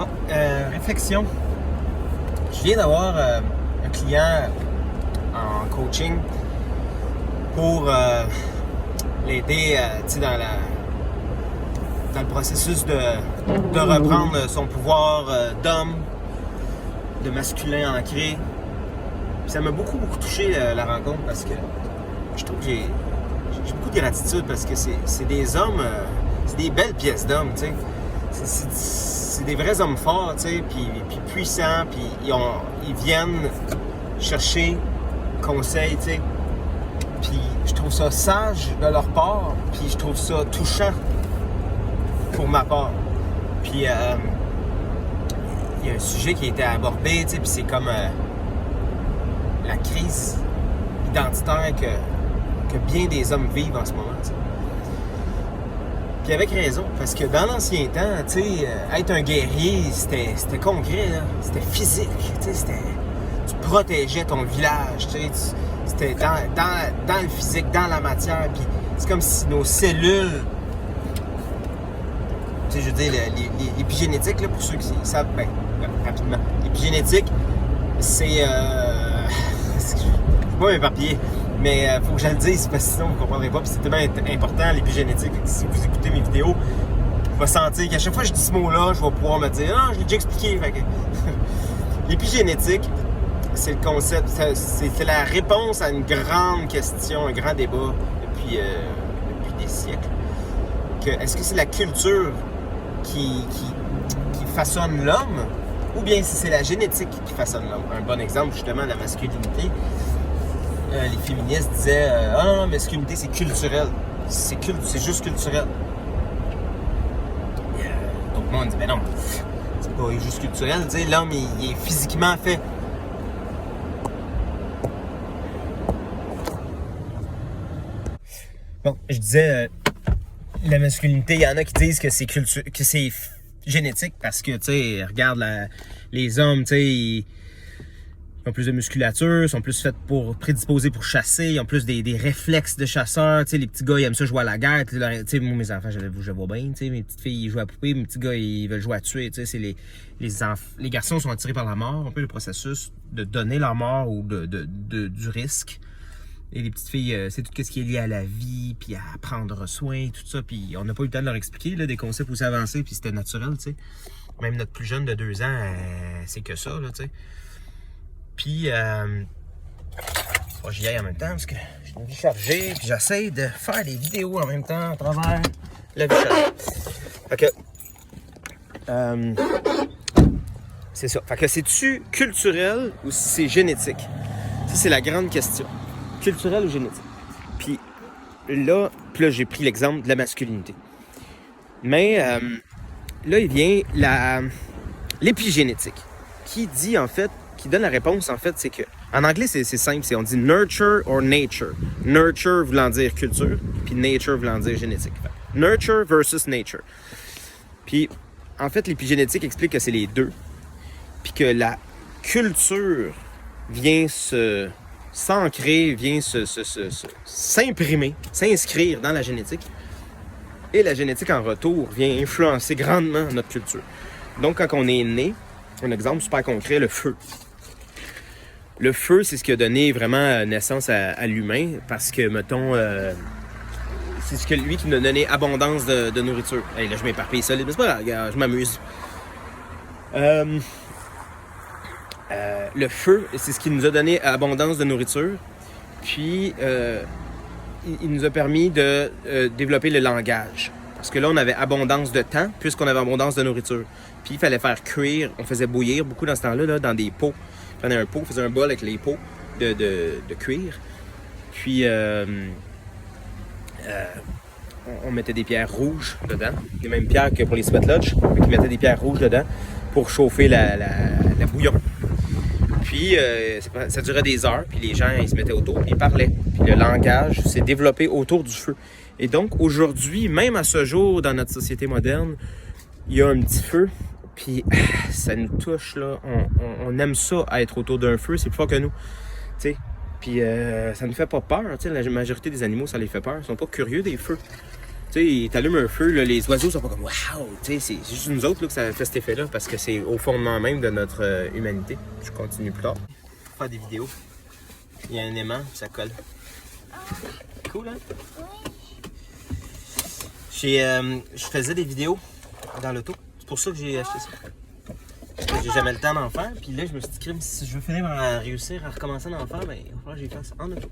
Bon, réflexion. Je viens d'avoir un client en coaching pour l'aider dans le processus de reprendre son pouvoir d'homme, de masculin ancré. Puis ça m'a beaucoup touché la rencontre parce que je trouve que j'ai beaucoup de gratitude parce que c'est des hommes, c'est des belles pièces d'hommes, tu sais. C'est des vrais hommes forts, tu sais, puis puissants, puis ils viennent chercher conseil, tu sais. Puis je trouve ça sage de leur part, puis je trouve ça touchant pour ma part. Puis il y a un sujet qui a été abordé, tu sais, puis c'est comme la crise identitaire que bien des hommes vivent en ce moment, tu sais. Puis avec raison, parce que dans l'ancien temps, tu sais, être un guerrier, c'était concret, là. C'était physique, tu sais, tu protégeais ton village, tu sais, c'était dans le physique, dans la matière, puis c'est comme si nos cellules, tu sais, je veux dire, l'épigénétique, là, pour ceux qui savent, ben, rapidement, l'épigénétique, c'est, je peux pas m'éparpiller, mais faut que je le dise parce que sinon vous ne comprendrez pas. Puis c'est tellement important l'épigénétique. Si vous écoutez mes vidéos, vous allez sentir qu'à chaque fois que je dis ce mot-là, je vais pouvoir me dire « Ah, je l'ai déjà expliqué. » L'épigénétique, c'est le concept, c'est la réponse à une grande question, un grand débat depuis des siècles. Est-ce que c'est la culture qui façonne l'homme ou bien si c'est la génétique qui façonne l'homme? Un bon exemple, justement, de la masculinité. Les féministes disaient « Ah non, la masculinité, c'est culturel. C'est juste culturel. » Donc moi, on dit « Ben non, c'est pas juste culturel. Tu sais, l'homme, il est physiquement fait. » Bon, je disais, la masculinité, il y en a qui disent que c'est génétique parce que, tu sais, regarde les hommes, tu sais, ils ont plus de musculature, sont plus prédisposés pour chasser, ils ont plus des réflexes de chasseurs, tu sais, les petits gars, ils aiment ça jouer à la guerre, tu sais, moi, mes enfants, je vois bien, tu sais, mes petites filles, ils jouent à poupée, mes petits gars, ils veulent jouer à tuer, tu sais, c'est les garçons sont attirés par la mort, un peu le processus de donner leur mort ou du risque. Et les petites filles, c'est tout ce qui est lié à la vie, puis à prendre soin, tout ça. Puis on n'a pas eu le temps de leur expliquer là, des concepts aussi avancés, puis c'était naturel, tu sais. Même notre plus jeune de 2 ans, c'est que ça, là, tu sais. Puis, j'y aille en même temps parce que j'ai une vie chargée, puis j'essaie de faire des vidéos en même temps à travers la vie chargée. Fait que, c'est ça. Fait que c'est-tu culturel ou c'est génétique? Ça, c'est la grande question. Culturel ou génétique. Puis là, j'ai pris l'exemple de la masculinité. Mais là, il vient l'épigénétique qui dit en fait, qui donne la réponse en fait, c'est que en anglais c'est simple, on dit nurture or nature. Nurture voulant dire culture, puis nature voulant dire génétique. Nurture versus nature. Puis en fait, l'épigénétique explique que c'est les deux, puis que la culture vient s'ancrer, vient s'imprimer, s'inscrire dans la génétique. Et la génétique, en retour, vient influencer grandement notre culture. Donc, quand on est né, un exemple super concret, le feu. Le feu, c'est ce qui a donné vraiment naissance à l'humain, parce que, mettons, c'est lui qui nous a donné abondance de nourriture. Hey, là, je m'éparpille solide, mais c'est pas grave, je m'amuse. Le feu, c'est ce qui nous a donné abondance de nourriture. Puis, il nous a permis de développer le langage. Parce que là, on avait abondance de temps, puisqu'on avait abondance de nourriture. Puis, il fallait faire cuire. On faisait bouillir beaucoup dans ce temps-là, là, dans des pots. On prenait un pot, on faisait un bol avec les pots de cuir. Puis, on mettait des pierres rouges dedans. Les mêmes pierres que pour les sweat lodge. Ils mettaient des pierres rouges dedans pour chauffer la bouillon. Puis, ça durait des heures, puis les gens, ils se mettaient autour, puis ils parlaient. Puis le langage s'est développé autour du feu. Et donc, aujourd'hui, même à ce jour, dans notre société moderne, il y a un petit feu, puis ça nous touche, là. On aime ça, être autour d'un feu, c'est plus fort que nous, tu sais. Puis, ça nous fait pas peur, tu sais. La majorité des animaux, ça les fait peur. Ils sont pas curieux des feux. Tu sais, t'allumes un feu, là, les oiseaux sont pas comme « Wow! » Tu sais, c'est juste nous autres là, que ça fait cet effet-là parce que c'est au fondement même de notre humanité. Je continue plus tard. Faire des vidéos. Il y a un aimant, ça colle. Cool, hein? Oui. Je faisais des vidéos dans l'auto. C'est pour ça que j'ai acheté ça. J'ai jamais le temps d'en faire. Puis là, je me suis dit, crime, si je veux finir par réussir à recommencer d'en faire, ben, il va falloir que j'y fasse en auto.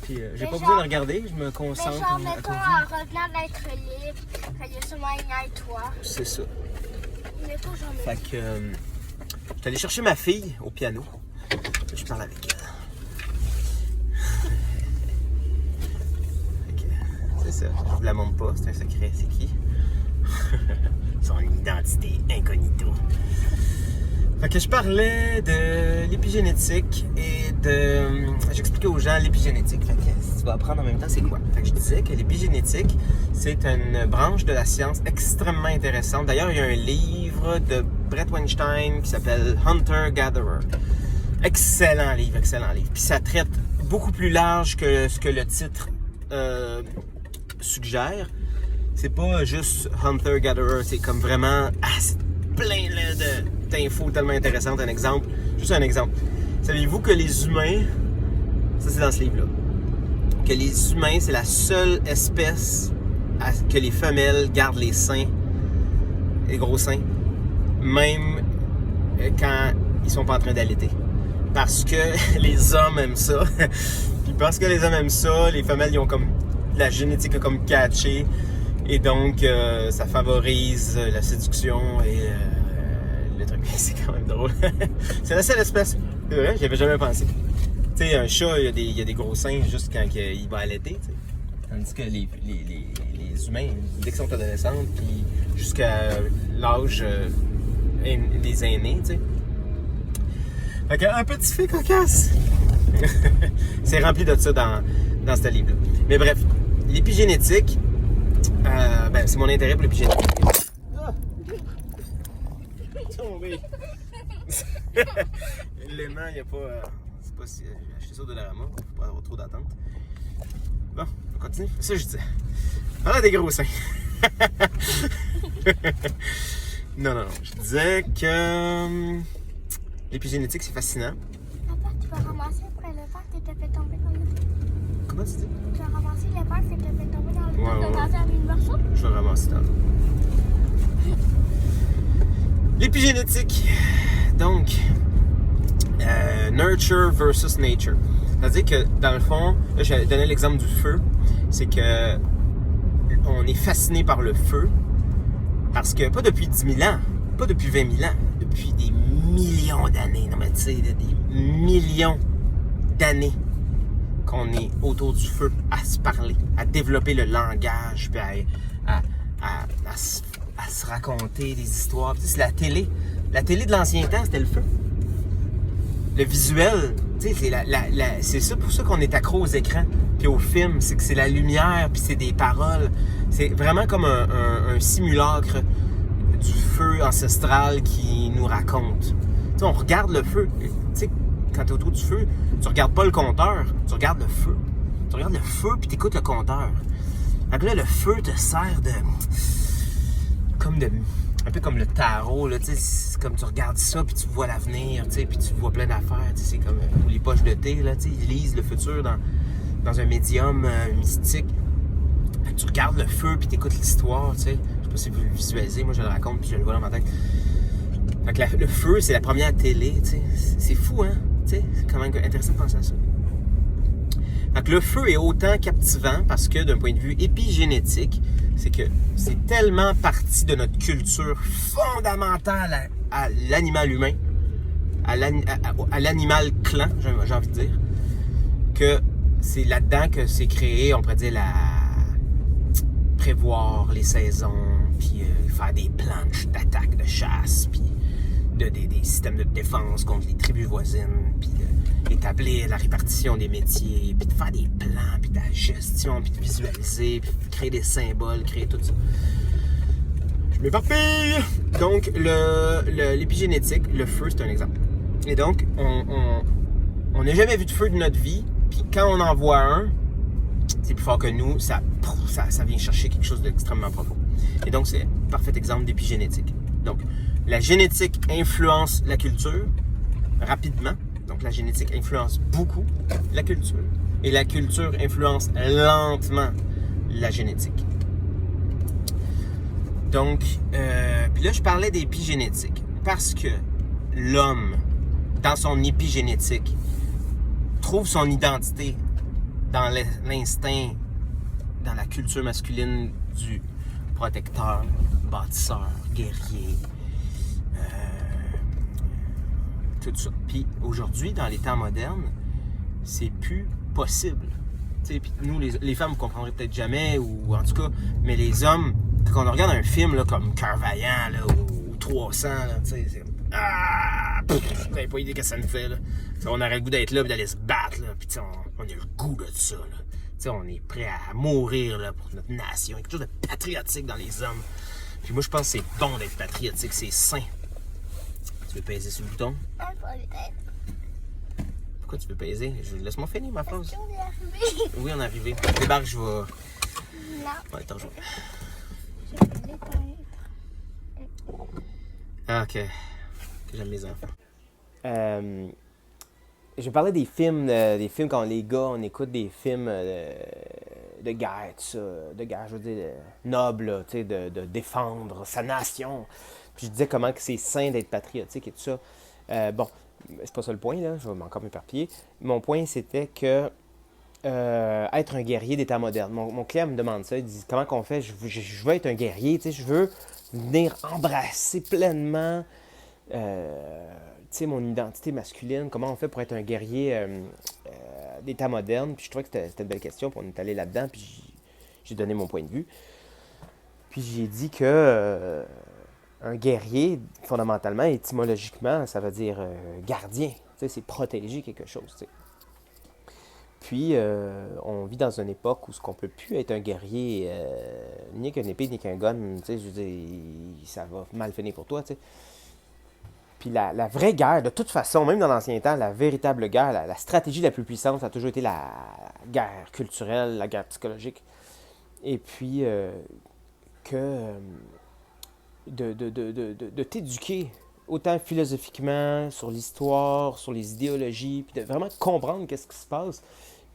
Puis j'ai pas besoin de regarder, je me concentre. Mais genre, mettons, en revenant d'être libre, il y a sûrement une aide toi. C'est ça. Mais pas genre. Fait que je suis allé chercher ma fille au piano. Je parle avec elle. C'est ça, je vous la montre pas, c'est un secret, c'est qui? Son identité incognito. Fait que je parlais de l'épigénétique et de... J'expliquais aux gens l'épigénétique. Fait que si tu vas apprendre en même temps, c'est quoi? Fait que je disais que l'épigénétique, c'est une branche de la science extrêmement intéressante. D'ailleurs, il y a un livre de Brett Weinstein qui s'appelle Hunter-Gatherer. Excellent livre, excellent livre. Puis ça traite beaucoup plus large que ce que le titre suggère. C'est pas juste Hunter-Gatherer, c'est comme vraiment plein là, d'infos tellement intéressantes. Un exemple, juste un exemple. Saviez-vous que les humains, ça c'est dans ce livre-là, que les humains, c'est la seule espèce que les femelles gardent les seins, les gros seins, même quand ils sont pas en train d'allaiter. Parce que les hommes aiment ça. Puis parce que les hommes aiment ça, les femelles, ils ont comme la génétique a comme catché. Et donc, ça favorise la séduction et le truc. C'est quand même drôle. C'est la seule espèce. C'est vrai, j'y avais jamais pensé. Tu sais, un chat, il y a des gros seins juste quand il va allaiter. T'sais. Tandis que les humains, dès qu'ils sont adolescents, puis jusqu'à l'âge des aînés, tu sais. Fait qu'un petit fait cocasse. C'est rempli de ça dans ce livre-là. Mais bref, l'épigénétique, c'est mon intérêt pour l'épigénétique. Ah! Tombé! L'aimant, il n'y a pas... c'est pas si... J'ai acheté ça au Dollarama, il ne faut pas avoir trop d'attente. Bon, on continue. Ça, je disais. Ah, des gros seins! Non. Je disais que... l'épigénétique, c'est fascinant. Papa, tu vas ramasser après le verre que t'as fait tomber dans le... Comment tu dis? Tu vas ramasser le verre que t'as fait tomber dans le... Ouais. Tu vas faire une morceau? Je vais ramasser tantôt. L'épigénétique. Donc, nurture versus nature. C'est-à-dire que, dans le fond, là, je donnais l'exemple du feu. C'est que on est fasciné par le feu parce que, pas depuis 10 000 ans, pas depuis 20 000 ans, depuis des millions d'années, non mais tu sais, des millions d'années qu'on est autour du feu à se parler, à développer le langage, puis à se raconter des histoires. C'est la télé. La télé de l'ancien temps, c'était le feu. Le visuel, tu sais, c'est ça pour ça qu'on est accro aux écrans puis aux films, c'est que c'est la lumière puis c'est des paroles. C'est vraiment comme un simulacre du feu ancestral qui nous raconte. Tu sais, on regarde le feu. Tu sais, quand tu es autour du feu, tu regardes pas le compteur, tu regardes le feu. Tu regardes le feu puis tu écoutes le compteur. Fait que là, le feu te sert un peu comme le tarot, là, tu sais, c'est comme tu regardes ça, puis tu vois l'avenir, tu sais, puis tu vois plein d'affaires, tu sais, c'est comme pour les poches de thé, là, tu sais, ils lisent le futur dans un médium mystique. Fait que tu regardes le feu, puis tu écoutes l'histoire, tu sais. Je sais pas si vous le visualisez, moi je le raconte, puis je le vois dans ma tête. Fait que le feu, c'est la première télé, tu sais. C'est fou, hein, tu sais, c'est quand même intéressant de penser à ça. Fait que le feu est autant captivant parce que d'un point de vue épigénétique, c'est que c'est tellement partie de notre culture fondamentale à l'animal humain, à l'animal clan, j'ai envie de dire, que c'est là-dedans que c'est créé, on pourrait dire, prévoir les saisons, puis faire des plans d'attaque, de chasse, puis des systèmes de défense contre les tribus voisines, puis établir la répartition des métiers, puis de faire des plans, puis de la gestion, puis de visualiser, puis de créer des symboles, créer tout ça. Je m'éparpille! Donc, l'épigénétique, le feu, c'est un exemple. Et donc, on n'a jamais vu de feu de notre vie, puis quand on en voit un, c'est plus fort que nous, ça vient chercher quelque chose d'extrêmement profond. Et donc, c'est un parfait exemple d'épigénétique. Donc, la génétique influence la culture rapidement. Donc, la génétique influence beaucoup la culture. Et la culture influence lentement la génétique. Donc, puis là, je parlais d'épigénétique parce que l'homme, dans son épigénétique, trouve son identité dans l'instinct, dans la culture masculine du protecteur, bâtisseur, guerrier, tout ça. Puis aujourd'hui, dans les temps modernes, c'est plus possible. T'sais, puis nous, les femmes, vous comprendrez peut-être jamais, ou en tout cas, mais les hommes, quand on regarde un film là, comme Cœur Vaillant là, ou 300, là, c'est vous n'avez pas idée ce que ça nous fait. Là. On aurait le goût d'être là et d'aller se battre. Là, puis on a le goût de ça. Là. On est prêt à mourir là, pour notre nation. Il y a quelque chose de patriotique dans les hommes. Puis moi, je pense que c'est bon d'être patriotique, c'est sain. Tu veux peser sur le bouton? Pourquoi tu veux peser? Laisse-moi finir ma phrase. On est arrivé. Oui, on est arrivé. Je débarque, je vais... Non. Ouais, attends, je vais... Je vais l'éteindre. Ah, ok. Que j'aime les enfants. Je parlais des films quand les gars, on écoute des films de guerre, tout ça, de guerre, je veux dire, noble, tu sais, de défendre sa nation. Puis je disais comment que c'est sain d'être patriotique et tout ça. Bon, c'est pas ça le point, là, je vais encore m'éparpiller. Mon point, c'était que être un guerrier d'état moderne. Mon client me demande ça, il dit comment qu'on fait, je veux être un guerrier, tu sais, je veux venir embrasser pleinement mon identité masculine, comment on fait pour être un guerrier d'état moderne. Puis je trouvais que c'était une belle question, puis on est allé là-dedans, puis j'ai donné mon point de vue. Puis j'ai dit que un guerrier, fondamentalement, étymologiquement, ça veut dire gardien, c'est protéger quelque chose. T'sais. Puis on vit dans une époque où ce qu'on peut plus être un guerrier, ni qu'une épée, ni qu'un gun, je veux dire, ça va mal finir pour toi, t'sais. Puis la vraie guerre, de toute façon, même dans l'ancien temps, la véritable guerre, la stratégie la plus puissante, ça a toujours été la guerre culturelle, la guerre psychologique. Et puis, de t'éduquer autant philosophiquement sur l'histoire, sur les idéologies, puis de vraiment comprendre qu'est-ce qui se passe,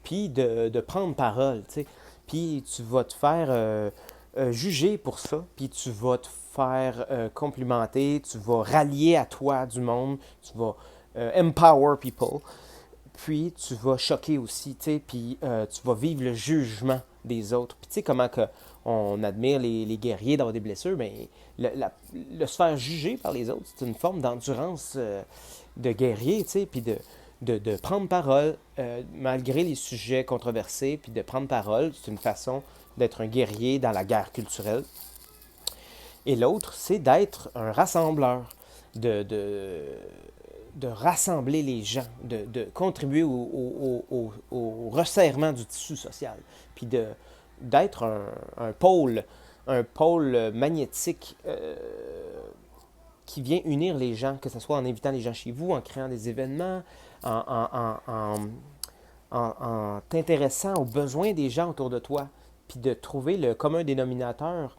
puis de prendre parole, tu sais. Puis tu vas te faire juger pour ça, puis tu vas te faire complimenter, tu vas rallier à toi du monde, tu vas empower people, puis tu vas choquer aussi, tu sais, puis tu vas vivre le jugement des autres. Puis tu sais comment que on admire les guerriers d'avoir des blessures, mais le se faire juger par les autres, c'est une forme d'endurance de guerrier, tu sais, puis de prendre parole malgré les sujets controversés, puis de prendre parole, c'est une façon d'être un guerrier dans la guerre culturelle. Et l'autre, c'est d'être un rassembleur, de rassembler les gens, de contribuer au resserrement du tissu social, puis d'être un pôle magnétique qui vient unir les gens, que ce soit en invitant les gens chez vous, en créant des événements, en t'intéressant aux besoins des gens autour de toi, puis de trouver le commun dénominateur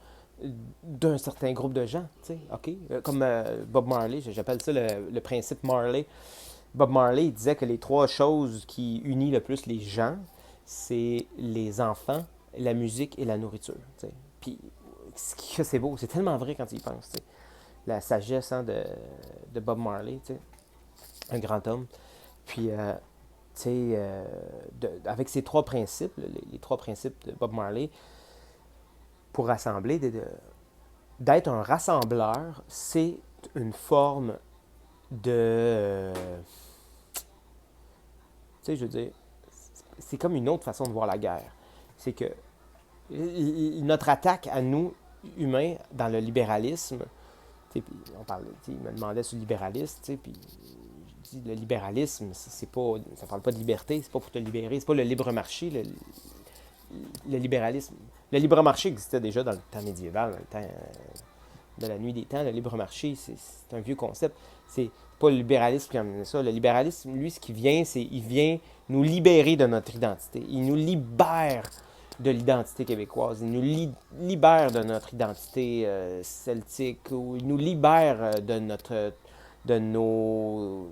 d'un certain groupe de gens, tu sais, OK? Comme Bob Marley, j'appelle ça le principe Marley. Bob Marley, il disait que les 3 choses qui unissent le plus les gens, c'est les enfants, la musique et la nourriture, tu sais. Puis, c'est beau, c'est tellement vrai quand tu y penses, tu sais. La sagesse de Bob Marley, tu sais, un grand homme. Puis, tu sais, avec ces 3 principes, les 3 principes de Bob Marley, pour rassembler, d'être un rassembleur, c'est une forme de... tu sais, je veux dire, c'est comme une autre façon de voir la guerre. C'est que notre attaque à nous, humains, dans le libéralisme, tu sais, on parle, il me demandait sur le libéralisme, tu sais, puis je dis, le libéralisme, c'est pas, ça parle pas de liberté, c'est pas pour te libérer, c'est pas le libre marché, le libéralisme. Le libre marché existait déjà dans le temps médiéval, dans le temps de la nuit des temps, le libre marché, c'est un vieux concept. C'est pas le libéralisme qui a amené ça. Le libéralisme, lui, ce qui vient, c'est il vient nous libérer de notre identité. Il nous libère de l'identité québécoise. Il nous libère de notre identité celtique, ou il nous libère de nos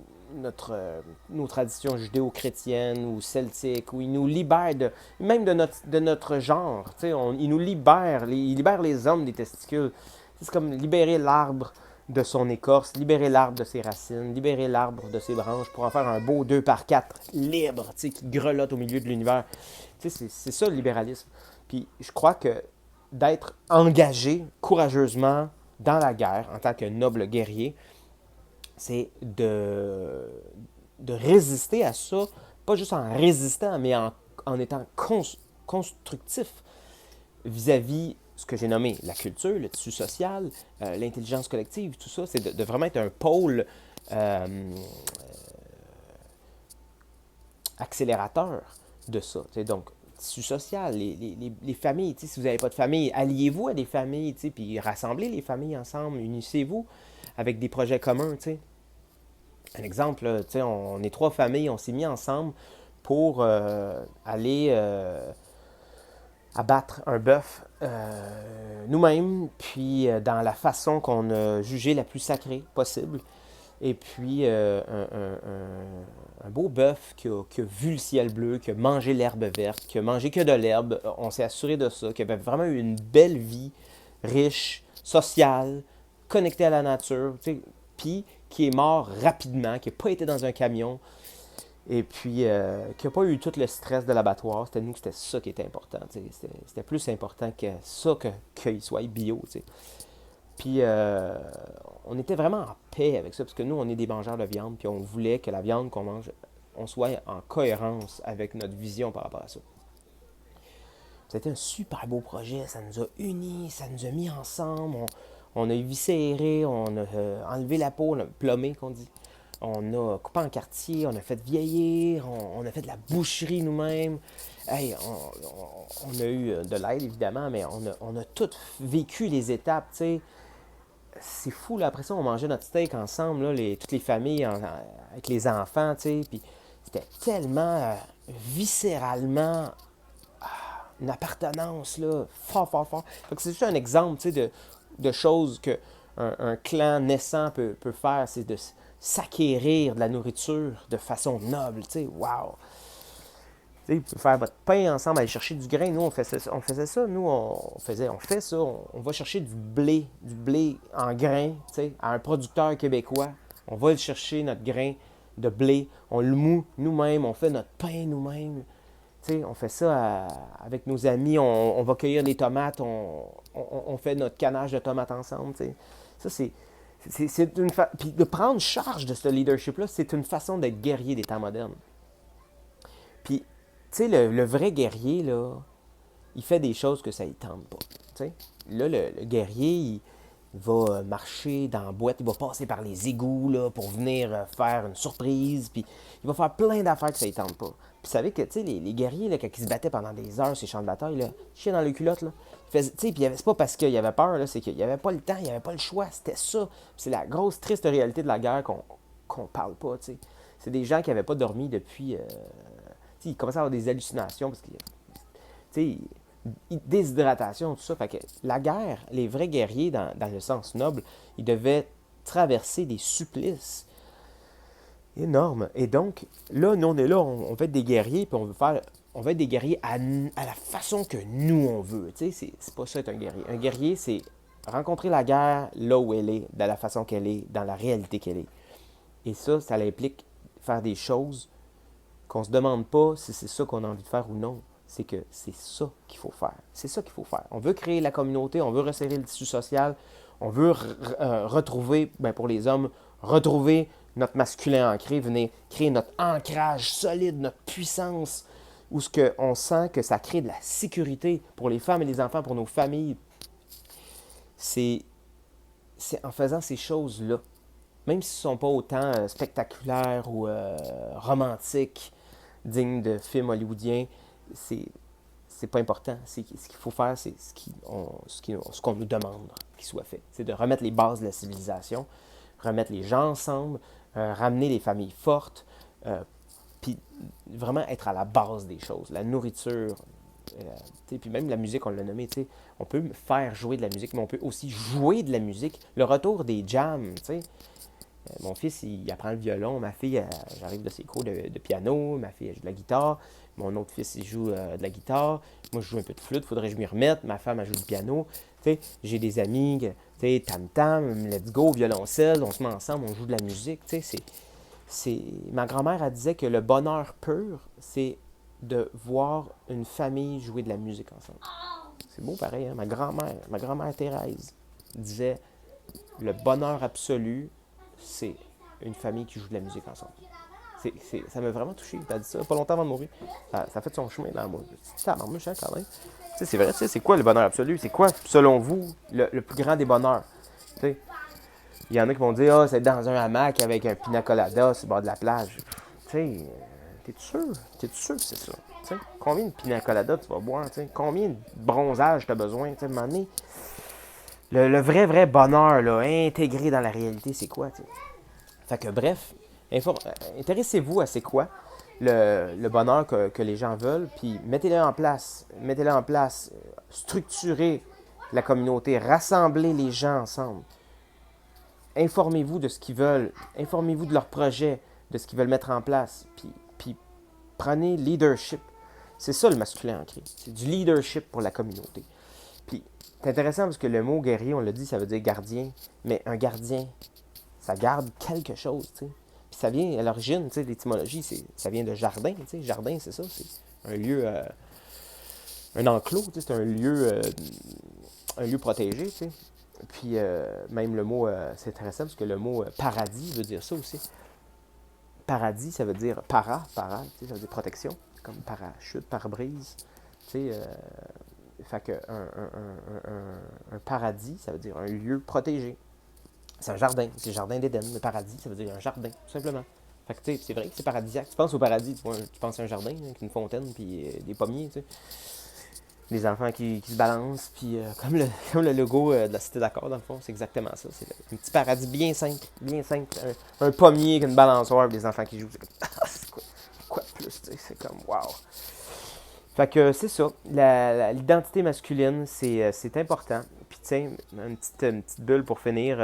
traditions judéo-chrétiennes ou celtiques, ou il nous libère même de notre genre. Il nous libère, il libère les hommes des testicules. C'est comme libérer l'arbre de son écorce, libérer l'arbre de ses racines, libérer l'arbre de ses branches pour en faire un beau 2x4 libre, qui grelotte au milieu de l'univers. C'est ça le libéralisme. Puis je crois que d'être engagé courageusement dans la guerre en tant que noble guerrier, c'est de résister à ça, pas juste en résistant, mais en étant constructif vis-à-vis ce que j'ai nommé la culture, le tissu social, l'intelligence collective, tout ça, c'est de vraiment être un pôle accélérateur de ça. Donc, tissu social, les familles, si vous n'avez pas de famille, alliez-vous à des familles, puis rassemblez les familles ensemble, unissez-vous avec des projets communs. Un exemple, là, on est 3 familles, on s'est mis ensemble pour aller abattre un bœuf nous-mêmes, puis dans la façon qu'on a jugé la plus sacrée possible. Et puis un beau bœuf qui a vu le ciel bleu, qui a mangé l'herbe verte, qui a mangé que de l'herbe. On s'est assuré de ça, qui avait vraiment eu une belle vie, riche, sociale, connectée à la nature, puis qui est mort rapidement, qui n'a pas été dans un camion, et puis qui n'a pas eu tout le stress de l'abattoir. C'était ça qui était important. C'était plus important que ça qu'il soit bio. Puis on était vraiment en paix avec ça, parce que nous, on est des mangeurs de viande, puis on voulait que la viande qu'on mange, on soit en cohérence avec notre vision par rapport à ça. C'était un super beau projet, ça nous a unis, ça nous a mis ensemble, on a viscéré, on a enlevé la peau, on a plomé, qu'on dit. On a coupé en quartier, on a fait vieillir, on a fait de la boucherie nous-mêmes. Hey, on a eu de l'aide, évidemment, mais on a tout vécu les étapes, tu sais. C'est fou, là. Après ça, on mangeait notre steak ensemble, là, toutes les familles avec les enfants, tu sais. Puis c'était tellement viscéralement une appartenance, là, fort, fort, fort. Donc, c'est juste un exemple, tu sais, de choses qu'un un clan naissant peut faire, c'est de s'acquérir de la nourriture de façon noble, tu sais. Wow! Vous pouvez faire votre pain ensemble, aller chercher du grain. Nous, on faisait ça. Nous, on fait ça. On va chercher du blé en grain, à un producteur québécois. On va le chercher, notre grain de blé. On le moue nous-mêmes. On fait notre pain nous-mêmes. On fait ça avec nos amis. On va cueillir les tomates. On fait notre canage de tomates ensemble. T'sais. Ça, c'est une Puis de prendre charge de ce leadership-là, c'est une façon d'être guerrier des temps modernes. Puis, tu sais, le vrai guerrier, là, il fait des choses que ça ne tente pas. T'sais. Là, le guerrier, il va marcher dans la boîte, il va passer par les égouts là, pour venir faire une surprise, puis il va faire plein d'affaires que ça ne tente pas. Puis vous savez que, tu sais, les guerriers, là, quand ils se battaient pendant des heures sur les champs de bataille, là, chier dans les culottes, là, puis c'est pas parce qu'il y avait peur, là, c'est qu'il n'y avait pas le temps, il n'y avait pas le choix, c'était ça. Puis c'est la grosse, triste réalité de la guerre qu'on parle pas, tu sais. C'est des gens qui n'avaient pas dormi depuis... ils commençaient à avoir des hallucinations, parce que, tu sais, déshydratation, tout ça. Fait que la guerre, les vrais guerriers, dans le sens noble, ils devaient traverser des supplices énormes. Et donc, là, nous, on est là, on veut être des guerriers, puis on veut être des guerriers à la façon que nous, on veut. Tu sais, c'est pas ça être un guerrier. Un guerrier, c'est rencontrer la guerre là où elle est, de la façon qu'elle est, dans la réalité qu'elle est. Et ça implique faire des choses qu'on se demande pas si c'est ça qu'on a envie de faire ou non. C'est que c'est ça qu'il faut faire. C'est ça qu'il faut faire. On veut créer la communauté, on veut resserrer le tissu social, on veut retrouver, pour les hommes, retrouver notre masculin ancré, venir créer notre ancrage solide, notre puissance, où on sent que ça crée de la sécurité pour les femmes et les enfants, pour nos familles. C'est en faisant ces choses-là, même si ce ne sont pas autant spectaculaires ou romantiques, dignes de films hollywoodiens, c'est pas important. Ce qu'il faut faire, c'est ce qu'on nous demande qu'il soit fait. C'est de remettre les bases de la civilisation, remettre les gens ensemble, ramener les familles fortes, puis vraiment être à la base des choses. La nourriture, puis même la musique, on l'a nommé, on peut faire jouer de la musique, mais on peut aussi jouer de la musique. Le retour des jams, mon fils, il apprend le violon, ma fille, j'arrive de ses cours de piano, ma fille, elle joue de la guitare, mon autre fils, il joue de la guitare, moi, je joue un peu de flûte, faudrait que je m'y remette, ma femme, elle joue du piano, j'ai des amis, tam-tam, let's go, violoncelle, on se met ensemble, on joue de la musique, ma grand-mère, elle disait que le bonheur pur, c'est de voir une famille jouer de la musique ensemble. C'est beau pareil, hein? Ma grand-mère Thérèse disait, le bonheur absolu, c'est une famille qui joue de la musique ensemble. Ça m'a vraiment touché. Elle a dit ça pas longtemps avant de mourir. Ça a fait son chemin dans moi. Ça m'emmène quand même. C'est vrai, c'est quoi le bonheur absolu? C'est quoi, selon vous, le plus grand des bonheurs? Il y en a qui vont dire, c'est dans un hamac avec un pina colada sur le bord de la plage. T'es-tu sûr? T'es-tu sûr que c'est ça? Combien de pina colada tu vas boire? Combien de bronzage tu as besoin? À un moment donné, le vrai bonheur là, intégré dans la réalité, c'est quoi? Fait que bref, intéressez-vous à c'est quoi le bonheur que les gens veulent, puis mettez-le en place. Mettez-le en place. Structurez la communauté. Rassemblez les gens ensemble. Informez-vous de ce qu'ils veulent. Informez-vous de leurs projets, de ce qu'ils veulent mettre en place. Puis prenez leadership. C'est ça le masculin ancré. C'est du leadership pour la communauté. Puis c'est intéressant parce que le mot guerrier, on l'a dit, ça veut dire gardien. Mais un gardien, ça garde quelque chose, tu sais. Puis ça vient, à l'origine, tu sais, l'étymologie, ça vient de jardin, tu sais. Jardin, c'est ça, c'est un lieu, un enclos, tu sais, c'est un lieu protégé, tu sais. Puis même le mot, c'est intéressant parce que le mot paradis veut dire ça aussi. Paradis, ça veut dire tu sais, ça veut dire protection, comme parachute, pare-brise, tu sais. Fait que un paradis, ça veut dire un lieu protégé. C'est un jardin, c'est le jardin d'Éden. Le paradis, ça veut dire un jardin, tout simplement. Fait que, tu sais, c'est vrai que c'est paradisiaque. Tu penses au paradis, tu penses à un jardin, avec une fontaine, puis des pommiers, tu sais. Des enfants qui se balancent, puis comme le logo de la Cité d'Accord, dans le fond, c'est exactement ça. C'est un petit paradis bien simple, un pommier avec une balançoire, des enfants qui jouent. C'est comme, c'est quoi de plus, tu sais, c'est comme, wow. Fait que c'est ça, l'identité masculine, c'est important. Puis tiens, une petite bulle pour finir,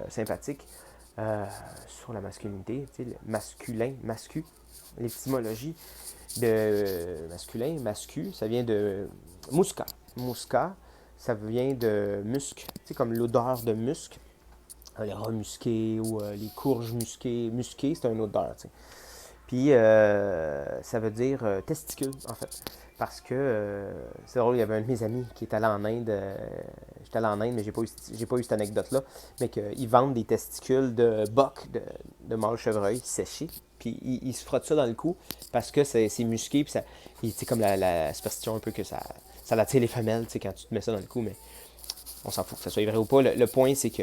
sympathique, sur la masculinité, tu sais, le masculin, l'étymologie de masculin, mascu, ça vient de musca. Musca, ça vient de musc, tu sais, comme l'odeur de musc. Les rats musqués ou les courges musquées, c'est une odeur, tu sais. Puis, ça veut dire testicule, en fait. Parce que, c'est drôle, il y avait un de mes amis qui est allé en Inde. J'étais allé en Inde, mais j'ai pas eu cette anecdote-là. Mais qu'ils vendent des testicules de boc, de mâle chevreuil séchés. Puis, ils se frottent ça dans le cou parce que c'est musqué. Puis, c'est comme la superstition un peu que ça attire les femelles, tu sais, quand tu te mets ça dans le cou. Mais on s'en fout que ça soit vrai ou pas. Le point, c'est que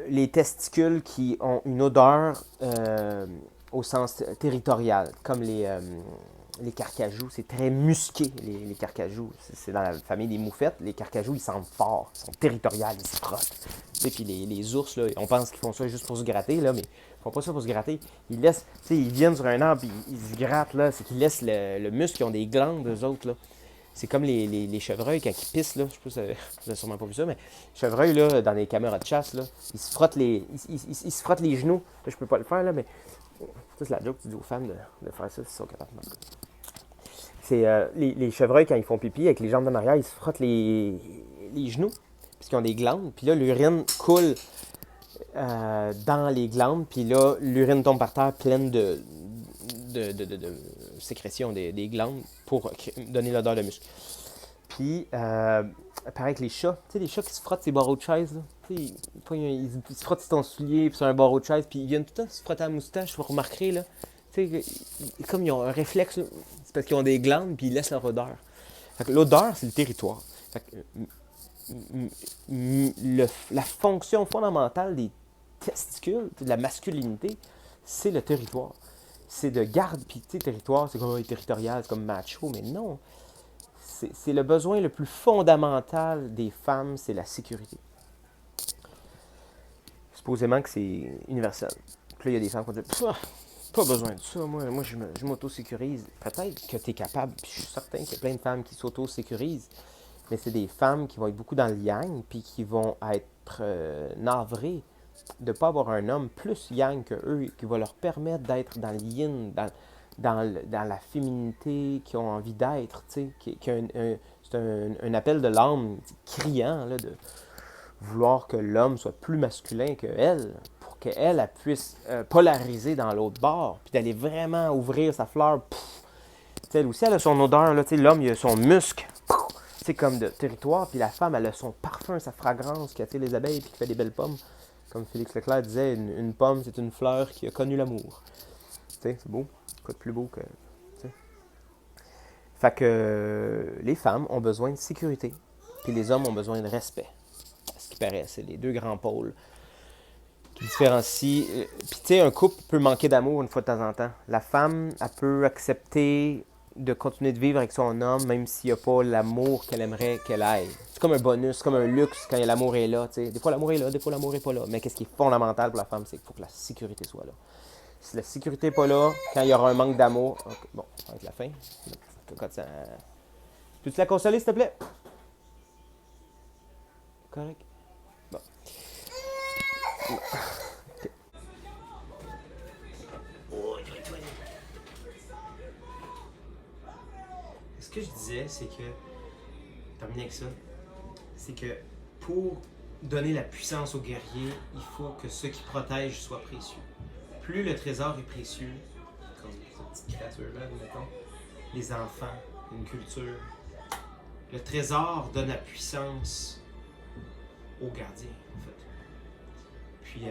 les testicules qui ont une odeur au sens territorial, comme les carcajous, c'est très musqué, les carcajous. C'est dans la famille des moufettes. Les carcajous, ils sentent fort, ils sont territoriales, ils se frottent. Et puis les ours, là, on pense qu'ils font ça juste pour se gratter, là, mais ils font pas ça pour se gratter. Ils laissent, tu sais, ils viennent sur un arbre, ils se grattent, là, c'est qu'ils laissent le muscle, ils ont des glandes, eux autres, là. C'est comme les chevreuils quand ils pissent, là. Je sais pas si vous n'avez sûrement pas vu ça, mais les chevreuils, là, dans les caméras de chasse, là, ils se frottent les genoux. Là, je peux pas le faire, là, mais ça, c'est la joke que tu dis aux femmes de faire ça, c'est ça capable. C'est les chevreuils, quand ils font pipi, avec les jambes en arrière, ils se frottent les genoux, puisqu'ils ont des glandes. Puis là, l'urine coule dans les glandes, puis là, l'urine tombe par terre pleine de sécrétion des glandes pour donner l'odeur de muscle. Puis, pareil avec les chats. Tu sais, les chats qui se frottent ces barreaux de chaise, là. Tu sais, ils se frottent sur ton soulier, puis sur un barreau de chaise, puis ils viennent tout le temps se frotter la moustache, vous remarquerez, là. Tu sais, comme ils ont un réflexe, là, c'est parce qu'ils ont des glandes, puis ils laissent leur odeur. Fait que l'odeur, c'est le territoire. Fait que, la fonction fondamentale des testicules, de la masculinité, c'est le territoire. c'est de garder. Puis, tu sais, territoire, c'est comme territorial, c'est comme macho, mais non. C'est le besoin le plus fondamental des femmes, c'est la sécurité. Supposément que c'est universel. Puis là, il y a des femmes qui vont dire pas besoin de ça, moi je m'auto-sécurise. Peut-être que tu es capable, puis je suis certain qu'il y a plein de femmes qui s'auto-sécurisent, mais c'est des femmes qui vont être beaucoup dans le yang, puis qui vont être navrées de ne pas avoir un homme plus yang que eux, qui va leur permettre d'être dans le yin, dans la féminité qu'ils ont envie d'être, tu sais, c'est un appel de l'âme criant, là, de vouloir que l'homme soit plus masculin qu'elle, pour qu'elle puisse polariser dans l'autre bord, puis d'aller vraiment ouvrir sa fleur. Elle aussi, elle a son odeur, là, l'homme, il a son muscle, c'est comme de territoire, puis la femme, elle a son parfum, sa fragrance qui attire les abeilles, puis qui fait des belles pommes. Comme Félix Leclerc disait, une pomme, c'est une fleur qui a connu l'amour. C'est beau, quoi de plus beau que... T'sais. Fait que les femmes ont besoin de sécurité, puis les hommes ont besoin de respect. Ce qui paraît, c'est les deux grands pôles qui différencient. Puis tu sais, un couple peut manquer d'amour une fois de temps en temps. La femme, elle peut accepter de continuer de vivre avec son homme, même s'il n'y a pas l'amour qu'elle aimerait qu'elle ait. C'est comme un bonus, c'est comme un luxe quand l'amour est là. T'sais. Des fois, l'amour est là, des fois, l'amour n'est pas là. Mais qu'est-ce qui est fondamental pour la femme, c'est qu'il faut que la sécurité soit là. Si la sécurité n'est pas là, quand il y aura un manque d'amour... Okay, bon, ça va être la fin. Peux-tu la consoler, s'il te plaît? Correct. Bon. Okay. Ce que je disais, c'est que, terminer avec ça, c'est que pour donner la puissance aux guerriers, il faut que ceux qui protègent soient précieux. Plus le trésor est précieux, comme cette petite créature-là, mettons, les enfants, une culture, le trésor donne la puissance aux gardiens, en fait. Puis,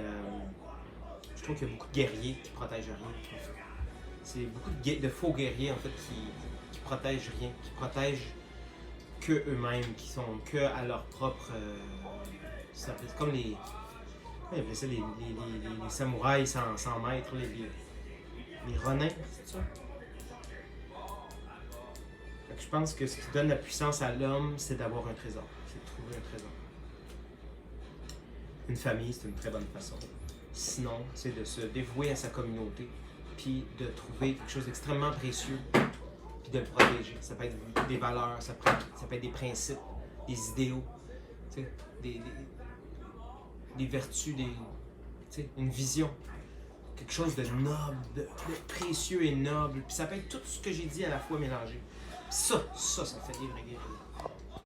je trouve qu'il y a beaucoup de guerriers qui protègent rien. C'est beaucoup de faux guerriers, en fait, qui protègent rien, qui protègent que eux-mêmes, qui sont que à leur propre... c'est comme les... Comment ils appelaient ça, les samouraïs sans maître, les ronins, c'est ça? Fait que je pense que ce qui donne la puissance à l'homme, c'est d'avoir un trésor, c'est de trouver un trésor. Une famille, c'est une très bonne façon. Sinon, c'est de se dévouer à sa communauté, puis de trouver quelque chose d'extrêmement précieux, puis de le protéger. Ça peut être des valeurs, ça peut être des principes, des idéaux, tu sais, des vertus, une vision. Quelque chose de noble, de précieux et noble. Puis ça peut être tout ce que j'ai dit à la fois mélangé. Ça me fait des vrais guerriers.